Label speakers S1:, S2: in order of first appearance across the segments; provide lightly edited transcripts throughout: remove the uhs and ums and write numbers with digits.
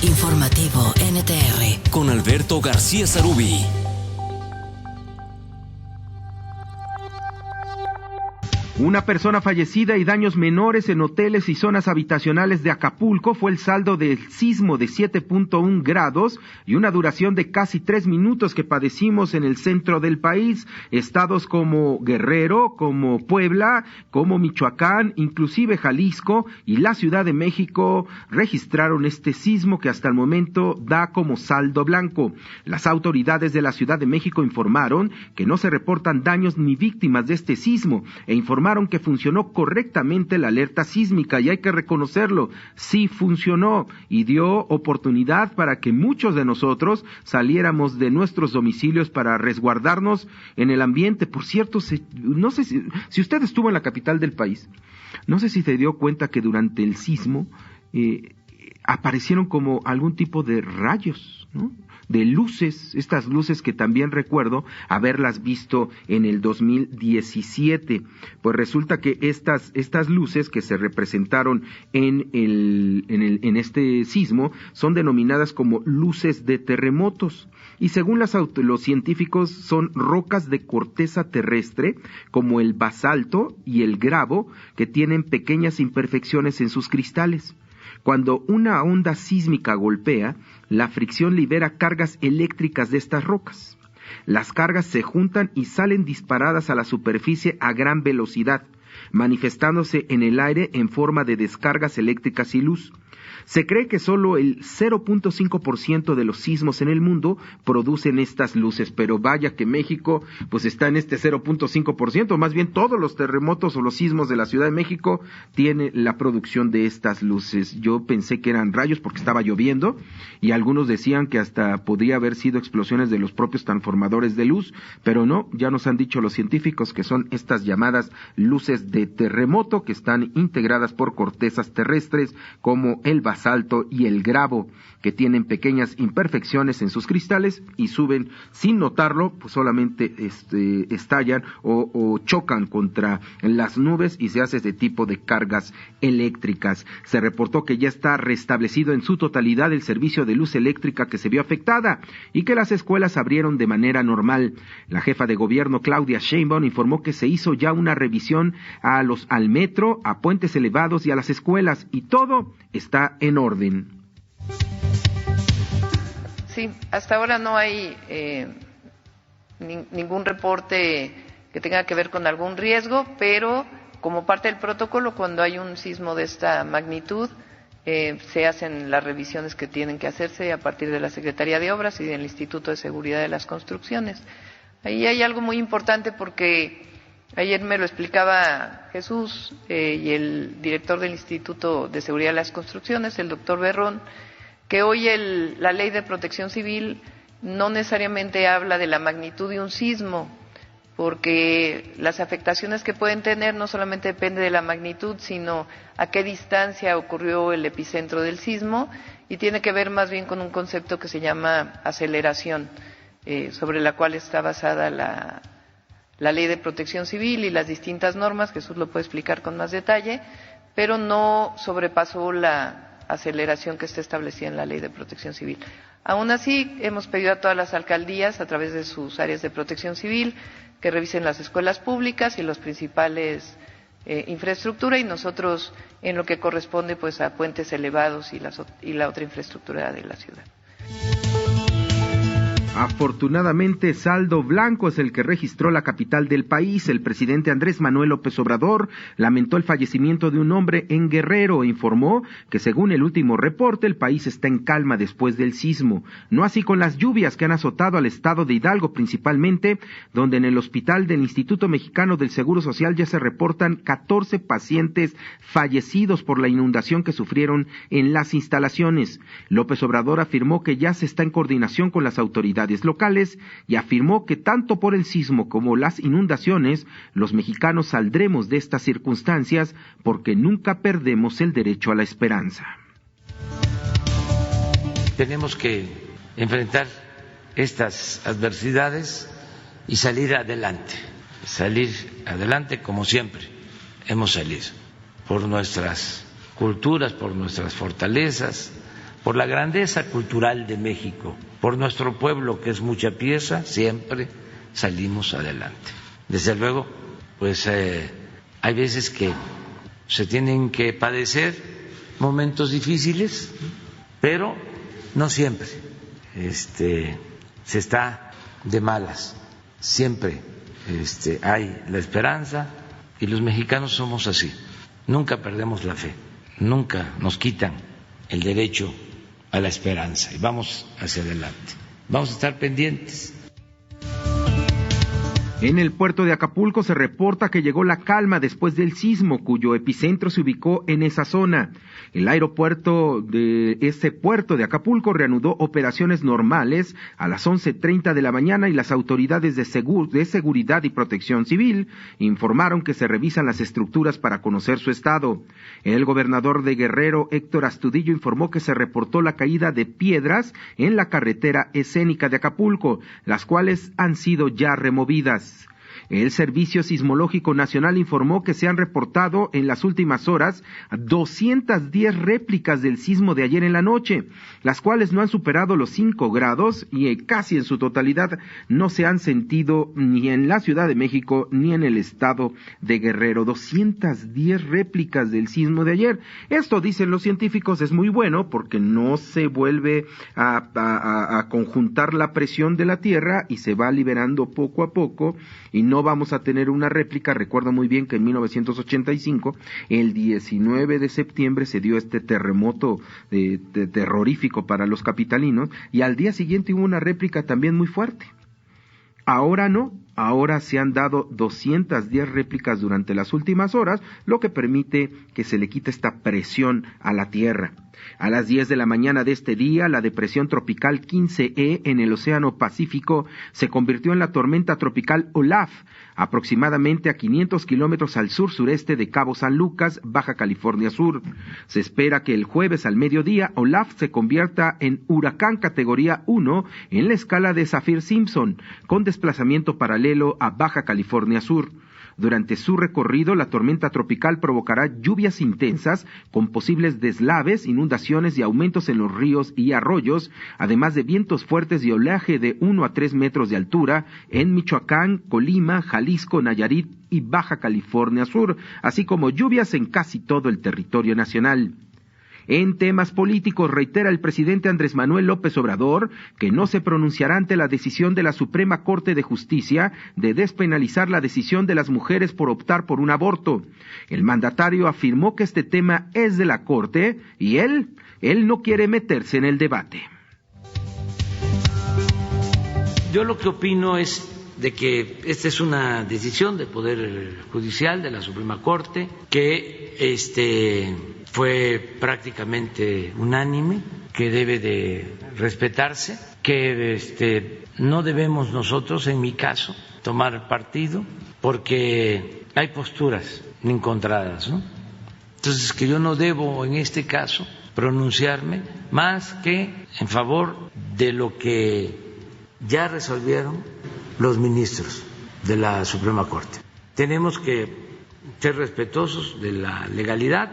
S1: Informativo NTR con Alberto García Sarubí.
S2: Una persona fallecida y daños menores en hoteles y zonas habitacionales de Acapulco fue el saldo del sismo de 7.1 grados y una duración de casi 3 minutos que padecimos en el centro del país. Estados como Guerrero, como Puebla, como Michoacán, inclusive Jalisco y la Ciudad de México registraron este sismo que hasta el momento da como saldo blanco. Las autoridades de la Ciudad de México informaron que no se reportan daños ni víctimas de este sismo e informaron que funcionó correctamente la alerta sísmica y hay que reconocerlo, sí funcionó y dio oportunidad para que muchos de nosotros saliéramos de nuestros domicilios para resguardarnos en el ambiente. Por cierto, no sé si usted estuvo en la capital del país, no sé si se dio cuenta que durante el sismo aparecieron como algún tipo de rayos, ¿no? De luces, estas luces que también recuerdo haberlas visto en el 2017. Pues resulta que estas luces que se representaron en este sismo son denominadas como luces de terremotos. Y según los científicos son rocas de corteza terrestre como el basalto y el gravo que tienen pequeñas imperfecciones en sus cristales. Cuando una onda sísmica golpea, la fricción libera cargas eléctricas de estas rocas. Las cargas se juntan y salen disparadas a la superficie a gran velocidad, manifestándose en el aire en forma de descargas eléctricas y luz. Se cree que solo el 0.5% de los sismos en el mundo producen estas luces, pero vaya que México pues está en este 0.5%, más bien todos los terremotos o los sismos de la Ciudad de México tienen la producción de estas luces. Yo pensé que eran rayos porque estaba lloviendo y algunos decían que hasta podría haber sido explosiones de los propios transformadores de luz, pero no, ya nos han dicho los científicos que son estas llamadas luces de terremoto que están integradas por cortezas terrestres como el basalto y el gravo, que tienen pequeñas imperfecciones en sus cristales y suben sin notarlo, pues solamente estallan o chocan contra las nubes y se hace este tipo de cargas eléctricas. Se reportó que ya está restablecido en su totalidad el servicio de luz eléctrica que se vio afectada y que las escuelas abrieron de manera normal. La jefa de gobierno Claudia Sheinbaum informó que se hizo ya una revisión al metro, a puentes elevados y a las escuelas y todo está en orden.
S3: Sí, hasta ahora no hay ningún reporte que tenga que ver con algún riesgo, pero como parte del protocolo, cuando hay un sismo de esta magnitud, se hacen las revisiones que tienen que hacerse a partir de la Secretaría de Obras y del Instituto de Seguridad de las Construcciones. Ahí hay algo muy importante porque ayer me lo explicaba Jesús y el director del Instituto de Seguridad de las Construcciones, el doctor Berrón, que hoy la Ley de Protección Civil no necesariamente habla de la magnitud de un sismo, porque las afectaciones que pueden tener no solamente depende de la magnitud, sino a qué distancia ocurrió el epicentro del sismo, y tiene que ver más bien con un concepto que se llama aceleración, sobre la cual está basada la Ley de Protección Civil y las distintas normas. Jesús lo puede explicar con más detalle, pero no sobrepasó la aceleración que está establecida en la Ley de Protección Civil. Aún así, hemos pedido a todas las alcaldías, a través de sus áreas de protección civil, que revisen las escuelas públicas y los principales infraestructura, y nosotros en lo que corresponde pues a puentes elevados y la otra infraestructura de la ciudad.
S2: Afortunadamente, saldo blanco es el que registró la capital del país. El presidente Andrés Manuel López Obrador lamentó el fallecimiento de un hombre en Guerrero e informó que según el último reporte, el país está en calma después del sismo. No así con las lluvias que han azotado al estado de Hidalgo principalmente, donde en el hospital del Instituto Mexicano del Seguro Social ya se reportan 14 pacientes fallecidos por la inundación que sufrieron en las instalaciones. López Obrador afirmó que ya se está en coordinación con las autoridades locales y afirmó que tanto por el sismo como las inundaciones, los mexicanos saldremos de estas circunstancias porque nunca perdemos el derecho a la esperanza.
S4: Tenemos que enfrentar estas adversidades y salir adelante como siempre hemos salido, por nuestras culturas, por nuestras fortalezas, por la grandeza cultural de México, por nuestro pueblo que es mucha pieza, siempre salimos adelante. Desde luego, pues hay veces que se tienen que padecer momentos difíciles, pero no siempre se está de malas, siempre hay la esperanza y los mexicanos somos así, nunca perdemos la fe, nunca nos quitan el derecho a la esperanza y vamos hacia adelante, vamos a estar pendientes.
S2: En el puerto de Acapulco se reporta que llegó la calma después del sismo, cuyo epicentro se ubicó en esa zona. El aeropuerto de este puerto de Acapulco reanudó operaciones normales a las 11:30 de la mañana y las autoridades de seguridad y protección civil informaron que se revisan las estructuras para conocer su estado. El gobernador de Guerrero, Héctor Astudillo, informó que se reportó la caída de piedras en la carretera escénica de Acapulco, las cuales han sido ya removidas. El Servicio Sismológico Nacional informó que se han reportado en las últimas horas 210 réplicas del sismo de ayer en la noche, las cuales no han superado los 5 grados y casi en su totalidad no se han sentido ni en la Ciudad de México ni en el estado de Guerrero. 210 réplicas del sismo de ayer. Esto, dicen los científicos, es muy bueno porque no se vuelve a conjuntar la presión de la Tierra y se va liberando poco a poco y no vamos a tener una réplica. Recuerdo muy bien que en 1985, el 19 de septiembre, se dio este terremoto terrorífico para los capitalinos, y al día siguiente hubo una réplica también muy fuerte. Ahora no, ahora se han dado 210 réplicas durante las últimas horas, lo que permite que se le quite esta presión a la Tierra. A las 10 de la mañana de este día, la depresión tropical 15E en el Océano Pacífico se convirtió en la tormenta tropical Olaf, aproximadamente a 500 kilómetros al sur-sureste de Cabo San Lucas, Baja California Sur. Se espera que el jueves al mediodía Olaf se convierta en huracán categoría 1 en la escala de Saffir-Simpson, con desplazamiento paralelo a Baja California Sur. Durante su recorrido, la tormenta tropical provocará lluvias intensas con posibles deslaves, inundaciones y aumentos en los ríos y arroyos, además de vientos fuertes y oleaje de 1 a 3 metros de altura en Michoacán, Colima, Jalisco, Nayarit y Baja California Sur, así como lluvias en casi todo el territorio nacional. En temas políticos, reitera el presidente Andrés Manuel López Obrador que no se pronunciará ante la decisión de la Suprema Corte de Justicia de despenalizar la decisión de las mujeres por optar por un aborto. El mandatario afirmó que este tema es de la Corte y él no quiere meterse en el debate.
S4: Yo lo que opino es de que esta es una decisión del Poder Judicial, de la Suprema Corte, que fue prácticamente unánime, que debe de respetarse, que no debemos nosotros, en mi caso, tomar partido, porque hay posturas encontradas, ¿no? Entonces, que yo no debo, en este caso, pronunciarme más que en favor de lo que ya resolvieron los ministros de la Suprema Corte. Tenemos que ser respetuosos de la legalidad.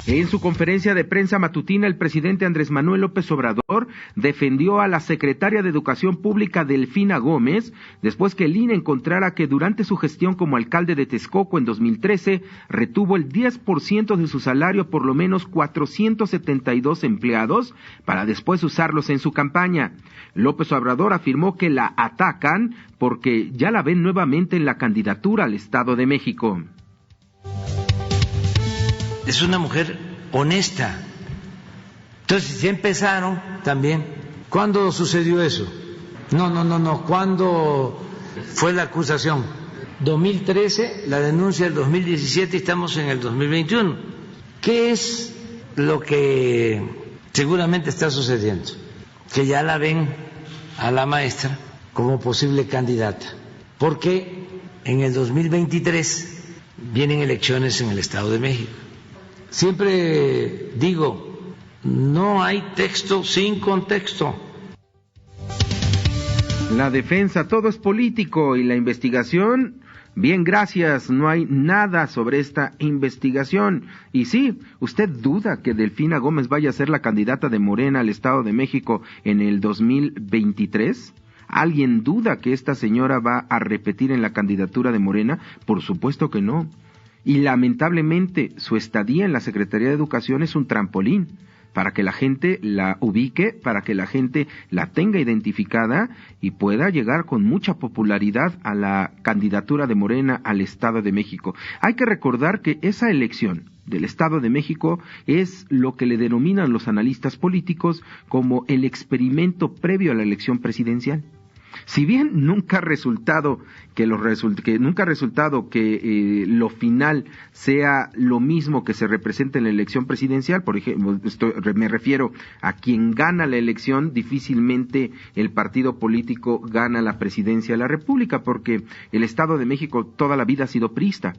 S2: En su conferencia de prensa matutina, el presidente Andrés Manuel López Obrador defendió a la secretaria de Educación Pública, Delfina Gómez, después que el INE encontrara que durante su gestión como alcalde de Texcoco en 2013 retuvo el 10% de su salario, por lo menos 472 empleados, para después usarlos en su campaña. López Obrador afirmó que la atacan porque ya la ven nuevamente en la candidatura al Estado de México.
S4: Es una mujer honesta. Entonces ya empezaron también. ¿Cuándo sucedió eso? No. ¿Cuándo fue la acusación? 2013, la denuncia del 2017 y estamos en el 2021. ¿Qué es lo que seguramente está sucediendo? Que ya la ven a la maestra como posible candidata. Porque en el 2023 vienen elecciones en el Estado de México. Siempre digo, no hay texto sin contexto.
S2: La defensa, todo es político, y la investigación Bien, gracias. No hay nada sobre esta investigación. Y sí, ¿usted duda que Delfina Gómez vaya a ser la candidata de Morena al Estado de México en el 2023? ¿Alguien duda que esta señora va a repetir en la candidatura de Morena? Por supuesto que no. Y lamentablemente su estadía en la Secretaría de Educación es un trampolín para que la gente la ubique, para que la gente la tenga identificada y pueda llegar con mucha popularidad a la candidatura de Morena al Estado de México. Hay que recordar que esa elección del Estado de México es lo que le denominan los analistas políticos como el experimento previo a la elección presidencial. Si bien nunca ha resultado que lo final sea lo mismo que se representa en la elección presidencial, por ejemplo, me refiero a quien gana la elección, difícilmente el partido político gana la presidencia de la República, porque el Estado de México toda la vida ha sido priista.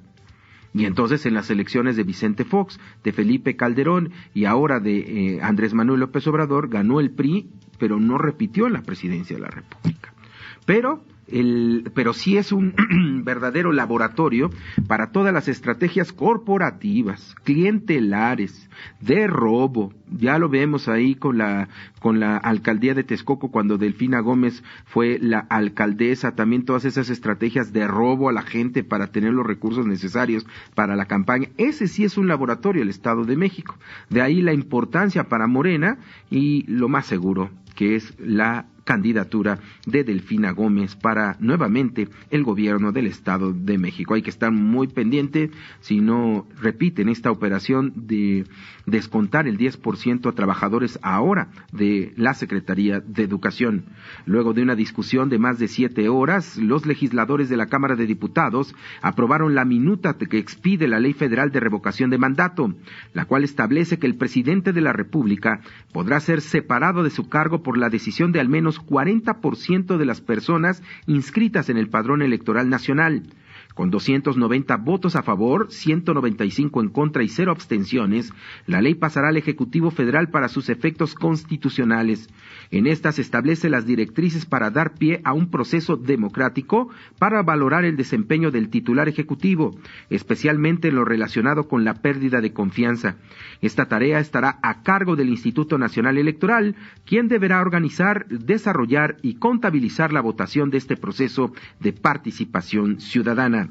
S2: Y entonces en las elecciones de Vicente Fox, de Felipe Calderón y ahora de Andrés Manuel López Obrador, ganó el PRI, pero no repitió en la presidencia de la República. Pero sí es un verdadero laboratorio para todas las estrategias corporativas, clientelares, de robo. Ya lo vemos ahí con la alcaldía de Texcoco cuando Delfina Gómez fue la alcaldesa, también todas esas estrategias de robo a la gente para tener los recursos necesarios para la campaña. Ese sí es un laboratorio, el Estado de México. De ahí la importancia para Morena y lo más seguro que es la candidatura de Delfina Gómez para nuevamente el gobierno del Estado de México. Hay que estar muy pendiente si no repiten esta operación de descontar el 10% a trabajadores ahora de la Secretaría de Educación. Luego de una discusión de más de 7 horas, los legisladores de la Cámara de Diputados aprobaron la minuta que expide la Ley Federal de Revocación de Mandato, la cual establece que el presidente de la República podrá ser separado de su cargo por la decisión de al menos 40% de las personas inscritas en el Padrón Electoral Nacional. Con 290 votos a favor, 195 en contra y 0 abstenciones, la ley pasará al Ejecutivo Federal para sus efectos constitucionales. En esta se establece las directrices para dar pie a un proceso democrático para valorar el desempeño del titular ejecutivo, especialmente en lo relacionado con la pérdida de confianza. Esta tarea estará a cargo del Instituto Nacional Electoral, quien deberá organizar, desarrollar y contabilizar la votación de este proceso de participación ciudadana.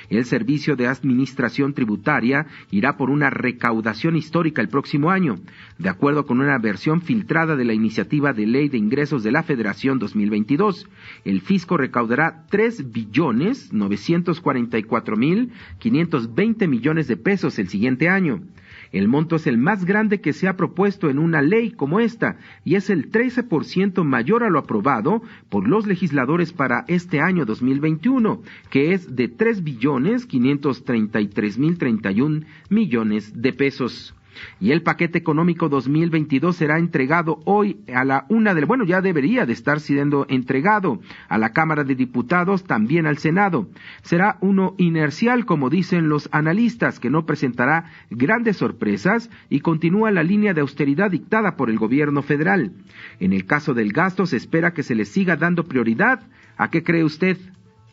S2: El Servicio de Administración Tributaria irá por una recaudación histórica el próximo año. De acuerdo con una versión filtrada de la Iniciativa de Ley de Ingresos de la Federación 2022, el fisco recaudará 3.944.520 millones de pesos el siguiente año. El monto es el más grande que se ha propuesto en una ley como esta y es el 13% mayor a lo aprobado por los legisladores para este año 2021, que es de 3.533.031 millones de pesos. Y el paquete económico 2022 será entregado hoy a la 1:00 ya debería de estar siendo entregado a la Cámara de Diputados, también al Senado. Será uno inercial, como dicen los analistas, que no presentará grandes sorpresas y continúa la línea de austeridad dictada por el gobierno federal. En el caso del gasto se espera que se le siga dando prioridad. ¿A qué cree usted?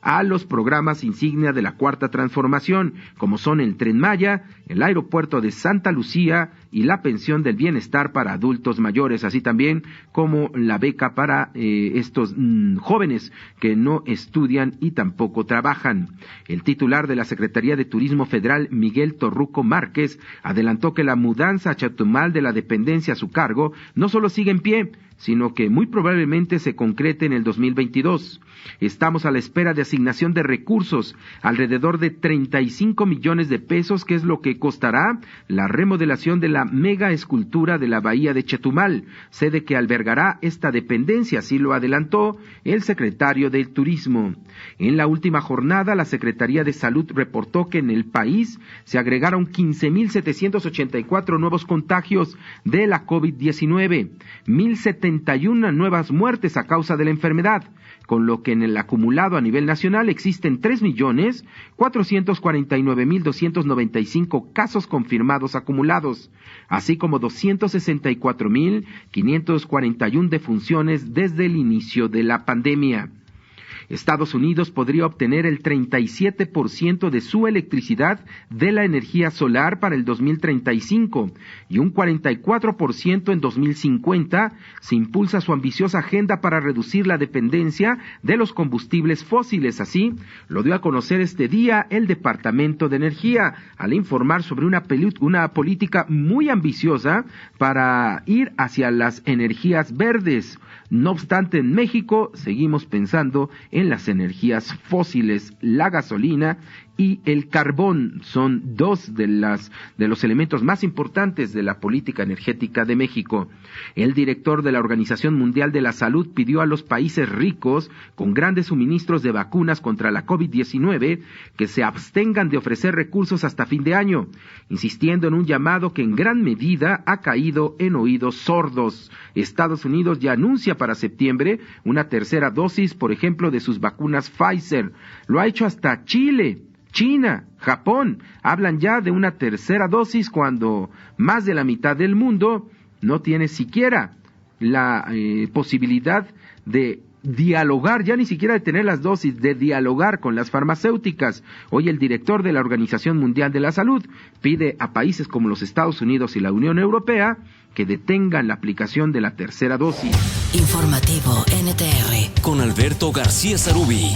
S2: A los programas insignia de la Cuarta Transformación, como son el Tren Maya, el Aeropuerto de Santa Lucía y la Pensión del Bienestar para adultos mayores, así también como la beca para estos jóvenes que no estudian y tampoco trabajan. El titular de la Secretaría de Turismo Federal, Miguel Torruco Márquez, adelantó que la mudanza a Chetumal de la dependencia a su cargo no solo sigue en pie, sino que muy probablemente se concrete en el 2022. Estamos a la espera de asignación de recursos, alrededor de 35 millones de pesos, que es lo que costará la remodelación de la mega escultura de la Bahía de Chetumal, sede que albergará esta dependencia, así lo adelantó el secretario del Turismo. En la última jornada, la Secretaría de Salud reportó que en el país se agregaron 15.784 nuevos contagios de la COVID-19, 1.071 nuevas muertes a causa de la enfermedad, con lo que en el acumulado a nivel nacional existen 3.449.295 casos confirmados acumulados, así como 264.541 defunciones desde el inicio de la pandemia. Estados Unidos podría obtener el 37% de su electricidad de la energía solar para el 2035 y un 44% en 2050 si impulsa su ambiciosa agenda para reducir la dependencia de los combustibles fósiles. Así lo dio a conocer este día el Departamento de Energía al informar sobre una política muy ambiciosa para ir hacia las energías verdes. No obstante, en México seguimos pensando en las energías fósiles. La gasolina y el carbón son dos de los elementos más importantes de la política energética de México. El director de la Organización Mundial de la Salud pidió a los países ricos con grandes suministros de vacunas contra la COVID-19 que se abstengan de ofrecer recursos hasta fin de año, insistiendo en un llamado que en gran medida ha caído en oídos sordos. Estados Unidos ya anuncia para septiembre una tercera dosis, por ejemplo, de sus vacunas Pfizer. Lo ha hecho hasta Chile. China, Japón, hablan ya de una tercera dosis cuando más de la mitad del mundo no tiene siquiera la posibilidad de dialogar, ya ni siquiera de tener las dosis, de dialogar con las farmacéuticas. Hoy el director de la Organización Mundial de la Salud pide a países como los Estados Unidos y la Unión Europea que detengan la aplicación de la tercera dosis.
S1: Informativo NTR con Alberto García Sarubí.